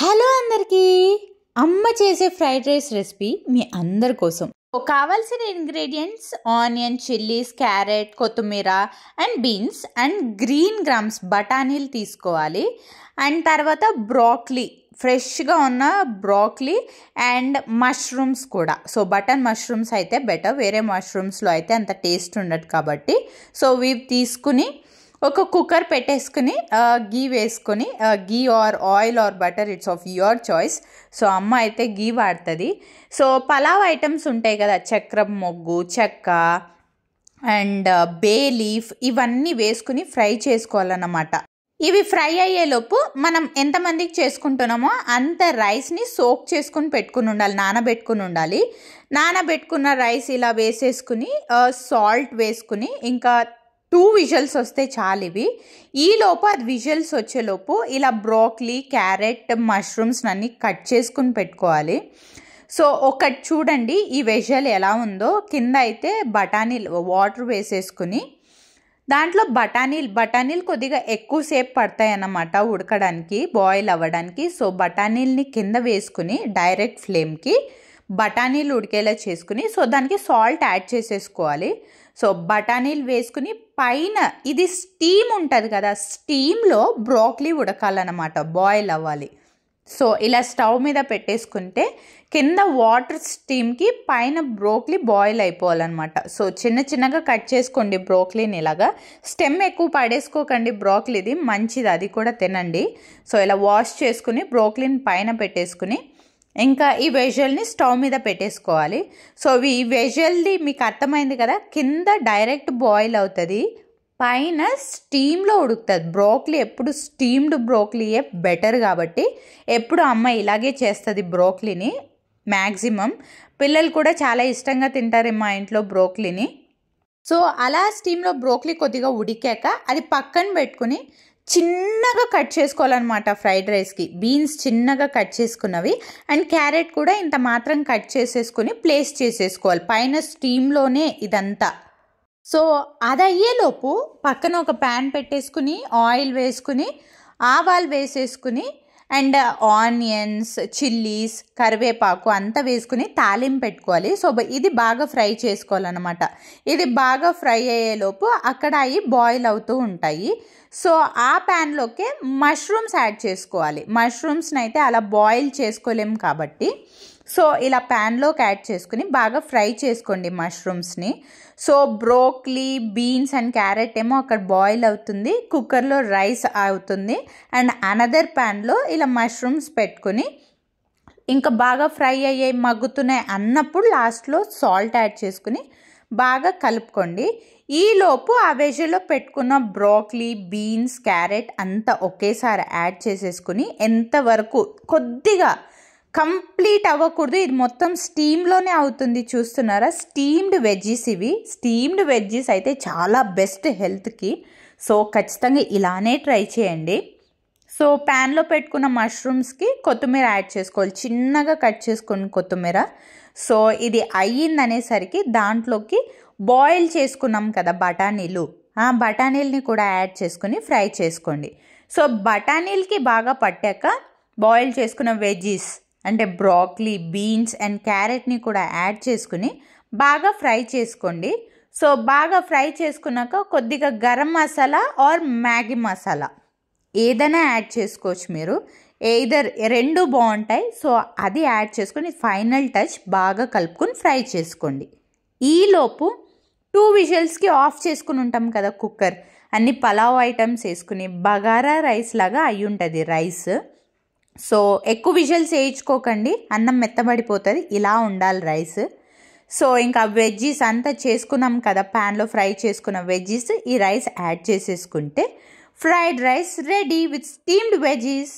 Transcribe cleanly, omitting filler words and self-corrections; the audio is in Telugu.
హలో అందరికీ అమ్మ చేసే ఫ్రైడ్ రైస్ రెసిపీ మీ అందరి కోసం కావాల్సిన ఇంగ్రీడియంట్స్ ఆనియన్ చిల్లీస్ క్యారెట్ కొత్తిమీర and beans and green grams బఠానీలు తీసుకోవాలి అండ్ తర్వాత బ్రోకలీ ఫ్రెష్గా ఉన్న బ్రోకలీ అండ్ మష్రూమ్స్ కూడా సో బటన్ మష్రూమ్స్ అయితే బెటర్ వేరే మష్రూమ్స్లో అయితే అంత టేస్ట్ ఉండదు కాబట్టి సో ఇవి తీసుకుని ఒక కుక్కర్ పెట్టేసుకుని గీ వేసుకొని ghee or oil or butter it's of your choice so అమ్మ అయితే గీ వాడుతుంది సో పలావ్ ఐటమ్స్ ఉంటాయి కదా చక్రం మొగ్గు చెక్క అండ్ బే లీఫ్ ఇవన్నీ వేసుకుని ఫ్రై చేసుకోవాలన్నమాట. ఇవి ఫ్రై అయ్యేలోపు మనం ఎంతమందికి చేసుకుంటున్నామో అంత రైస్ని సోక్ చేసుకుని పెట్టుకుని ఉండాలి, నానబెట్టుకుని ఉండాలి. నానబెట్టుకున్న రైస్ ఇలా వేసేసుకుని సాల్ట్ వేసుకుని ఇంకా 2 విజిల్స్ వస్తే చాలు. ఇవి ఈలోపు అది విజిల్స్ వచ్చేలోపు ఇలా బ్రోకలీ క్యారెట్ మష్రూమ్స్ అన్నీ కట్ చేసుకుని పెట్టుకోవాలి. సో ఒకటి చూడండి ఈ వెజల్ ఎలా ఉందో, కింద అయితే బఠానీలు వాటర్ వేసేసుకుని దాంట్లో బఠానీలు కొద్దిగా ఎక్కువసేపు పడతాయి అన్నమాట ఉడకడానికి బాయిల్ అవ్వడానికి. సో బఠానీల్ని కింద వేసుకుని డైరెక్ట్ ఫ్లేమ్కి బఠానీలు ఉడికేలా చేసుకుని సో దానికి సాల్ట్ యాడ్ చేసేసుకోవాలి. సో బఠానీలు వేసుకుని పైన ఇది స్టీమ్ ఉంటుంది కదా, స్టీమ్లో బ్రోకలీ ఉడకాలన్నమాట, బాయిల్ అవ్వాలి. సో ఇలా స్టవ్ మీద పెట్టేసుకుంటే కింద వాటర్ స్టీమ్కి పైన బ్రోకలీ బాయిల్ అయిపోవాలన్నమాట. సో చిన్నగా కట్ చేసుకోండి బ్రోకలీని, ఇలాగా స్టెమ్ ఎక్కువ పడేసుకోకండి, బ్రోకలీది మంచిది, అది కూడా తినండి. సో ఇలా వాష్ చేసుకుని బ్రోకలీని పైన పెట్టేసుకుని ఇంకా ఈ వెజల్ని స్టవ్ మీద పెట్టేసుకోవాలి. సో ఈ వెజల్ది మీకు అర్థమైంది కదా, కింద డైరెక్ట్ బాయిల్ అవుతుంది, పైన స్టీమ్లో ఉడుకుతుంది. బ్రోకలీ ఎప్పుడు స్టీమ్డ్ బ్రోకలీయే బెటర్ కాబట్టి ఎప్పుడు అమ్మ ఇలాగే చేస్తుంది బ్రోకలీని. మ్యాక్సిమం పిల్లలు కూడా చాలా ఇష్టంగా తింటారు మా ఇంట్లో బ్రోకలీని. సో అలా స్టీమ్లో బ్రోకలీ కొద్దిగా ఉడికాక అది పక్కన పెట్టుకుని చిన్నగా కట్ చేసుకోవాలన్నమాట ఫ్రైడ్ రైస్కి. బీన్స్ చిన్నగా కట్ చేసుకున్నవి అండ్ క్యారెట్ కూడా ఇంత మాత్రం కట్ చేసేసుకుని ప్లేస్ చేసేసుకోవాలి పైన స్టీమ్లోనే ఇదంతా. సో అది అయ్యేలోపు పక్కన ఒక ప్యాన్ పెట్టేసుకుని ఆయిల్ వేసుకుని ఆవాలు వేసేసుకుని అండ్ ఆనియన్స్ చిల్లీస్ కరివేపాకు అంతా వేసుకుని తాలింపు పెట్టుకోవాలి. సో ఇది బాగా ఫ్రై చేసుకోవాలన్నమాట. ఇది బాగా ఫ్రై అయ్యేలోపు అక్కడ అవి బాయిల్ అవుతూ ఉంటాయి. సో ఆ ప్యాన్లోకే మష్రూమ్స్ యాడ్ చేసుకోవాలి. మష్రూమ్స్ని అయితే అలా బాయిల్ చేసుకోలేము కాబట్టి సో ఇలా ప్యాన్లోకి యాడ్ చేసుకుని బాగా ఫ్రై చేసుకోండి మష్రూమ్స్ని. So broccoli beans and carrot ఏమో అక్కడ బాయిల్ అవుతుంది, కుక్కర్లో రైస్ అవుతుంది అండ్ అనదర్ ప్యాన్లో ఇలా మష్రూమ్స్ పెట్టుకుని ఇంకా బాగా ఫ్రై అయ్యాయి మగ్గుతున్నాయి అన్నప్పుడు లాస్ట్లో సాల్ట్ యాడ్ చేసుకుని బాగా కలుపుకోండి. ఈలోపు ఆ వెజ్లో పెట్టుకున్న బ్రోకలీ బీన్స్ క్యారెట్ అంతా ఒకేసారి యాడ్ చేసేసుకుని ఎంతవరకు కొద్దిగా కంప్లీట్ అవ్వకూడదు, ఇది మొత్తం స్టీమ్లోనే అవుతుంది చూస్తున్నారా. స్టీమ్డ్ వెజ్జీస్ ఇవి, స్టీమ్డ్ వెజ్జీస్ అయితే చాలా బెస్ట్ హెల్త్కి. సో ఖచ్చితంగా ఇలానే ట్రై చేయండి. సో ప్యాన్లో పెట్టుకున్న మష్రూమ్స్కి కొత్తిమీర యాడ్ చేసుకోవాలి, చిన్నగా కట్ చేసుకుని కొత్తిమీర. సో ఇది అయ్యిందనేసరికి దాంట్లోకి బాయిల్ చేసుకున్నాం కదా బఠానీలు, ఆ బఠానీల్ని కూడా యాడ్ చేసుకుని ఫ్రై చేసుకోండి. సో బఠానీలకి బాగా పట్టాక బాయిల్ చేసుకున్న వెజ్జీస్ అంటే బ్రోకలీ బీన్స్ అండ్ క్యారెట్ని కూడా యాడ్ చేసుకుని బాగా ఫ్రై చేసుకోండి. సో బాగా ఫ్రై చేసుకున్నాక కొద్దిగా గరం మసాలా ఆర్ మ్యాగీ మసాలా ఏదైనా యాడ్ చేసుకోవచ్చు మీరు, ఏదర్ రెండు బాగుంటాయి. సో అది యాడ్ చేసుకుని ఫైనల్ టచ్ బాగా కలుపుకొని ఫ్రై చేసుకోండి. ఈలోపు 2 విజిల్స్కి ఆఫ్ చేసుకుని ఉంటాం కదా కుక్కర్, అన్ని పలావ్ ఐటమ్స్ వేసుకుని బగారా రైస్ లాగా అయి ఉంటుంది రైస్. సో ఎక్కువ విజిల్స్ వేయించుకోకండి, అన్నం మెత్తబడిపోతుంది, ఇలా ఉండాలి రైస్. సో ఇంకా వెజ్జీస్ అంతా చేసుకున్నాం కదా ప్యాన్లో ఫ్రై చేసుకున్న వెజ్జీస్ ఈ రైస్ యాడ్ చేసేసుకుంటే fried rice ready with steamed veggies.